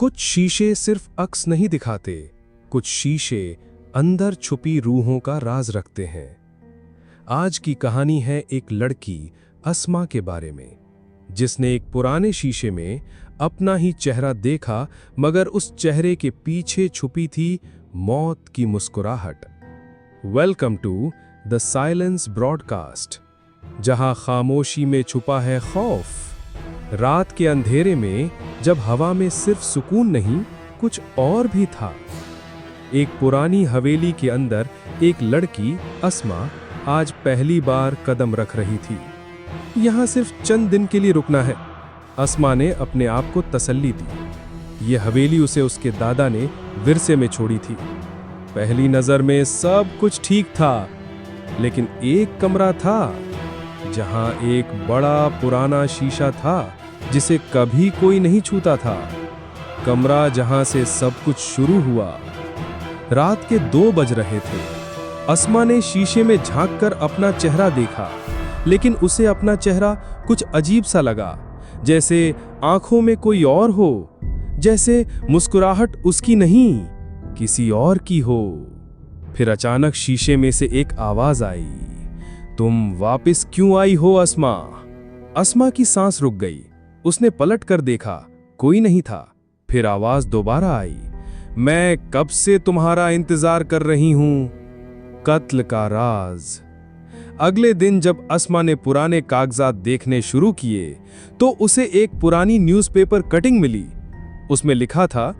कुछ शीशे सिर्फ अक्स नहीं दिखाते, कुछ शीशे अंदर छुपी रूहों का राज रखते हैं। आज की कहानी है एक लड़की अस्मा के बारे में, जिसने एक पुराने शीशे में अपना ही चेहरा देखा, मगर उस चेहरे के पीछे छुपी थी मौत की मुस्कुराहट। Welcome to the silence broadcast, जहां खामोशी में छुपा है खौफ। रात के अंधेरे में जब हवा में सिर्फ सुकून नहीं, कुछ और भी था। एक पुरानी हवेली के अंदर एक लड़की अस्मा आज पहली बार कदम रख रही थी। यहां सिर्फ चंद दिन के लिए रुकना है, अस्मा ने अपने आप को तसल्ली दी। यह हवेली उसे उसके दादा ने विरसे में छोड़ी थी। पहली नजर में सब कुछ ठीक था, लेकिन एक कमरा था जहां एक बड़ा पुराना शीशा था जिसे कभी कोई नहीं छूता था। कमरा जहां से सब कुछ शुरू हुआ। रात के 2 बज रहे थे। अस्मा ने शीशे में झांककर अपना चेहरा देखा, लेकिन उसे अपना चेहरा कुछ अजीब सा लगा, जैसे आंखों में कोई और हो, जैसे मुस्कुराहट उसकी नहीं, किसी और की हो। फिर अचानक शीशे में से एक आवाज आई, तुम वापस क्यों आई हो अस्मा? अस्मा की सांस रुक गई। उसने पलट कर देखा, कोई नहीं था। फिर आवाज दोबारा आई, मैं कब से तुम्हारा इंतजार कर रही हूं। कत्ल का राज। अगले दिन जब अस्मा ने पुराने कागजात देखने शुरू किए, तो उसे एक पुरानी न्यूज़पेपर कटिंग मिली। उसमें लिखा था,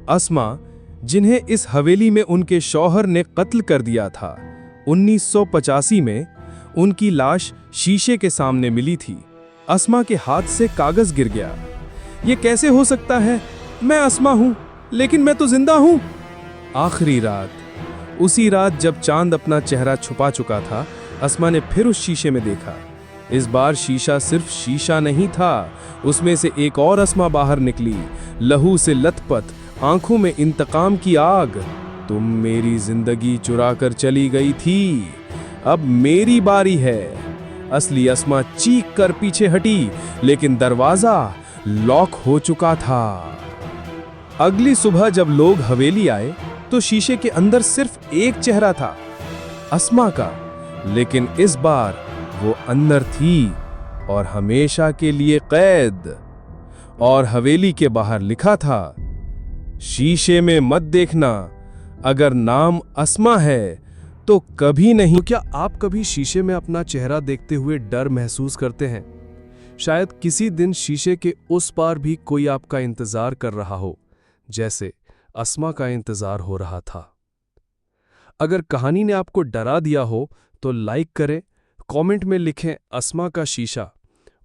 अस्मा, जिन्हें इस हवेली में उनके शौहर ने कत्ल कर दिया था, 1985 में उनकी लाश शीशे के सामने मिली थी। अस्मा के हाथ से कागज गिर गया। ये कैसे हो सकता है? मैं अस्मा हूं, लेकिन मैं तो जिंदा हूं। आखिरी रात, उसी रात जब चांद अपना चेहरा छुपा चुका था, अस्मा ने फिर उस शीशे में देखा। इस बार शीशा सिर्फ शीशा नहीं था, उसमें से एक और अस्मा बाहर निकली, लहू से लथपथ, आंखों में इंतकाम की आग। तुम मेरी जिंदगी चुरा कर चली गई थी, अब मेरी बारी है। असली अस्मा चीख कर पीछे हटी, लेकिन दरवाजा लॉक हो चुका था। अगली सुबह जब लोग हवेली आए, तो शीशे के अंदर सिर्फ एक चेहरा था, अस्मा का। लेकिन इस बार वो अंदर थी और हमेशा के लिए कैद। और हवेली के बाहर लिखा था, शीशे में मत देखना, अगर नाम अस्मा है तो कभी नहीं। तो क्या आप कभी शीशे में अपना चेहरा देखते हुए डर महसूस करते हैं? शायद किसी दिन शीशे के उस पार भी कोई आपका इंतजार कर रहा हो, जैसे अस्मा का इंतजार हो रहा था। अगर कहानी ने आपको डरा दिया हो तो लाइक करें, कमेंट में लिखें अस्मा का शीशा,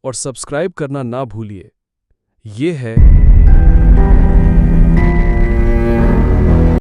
और सब्सक्राइब करना ना भूलिए। ये है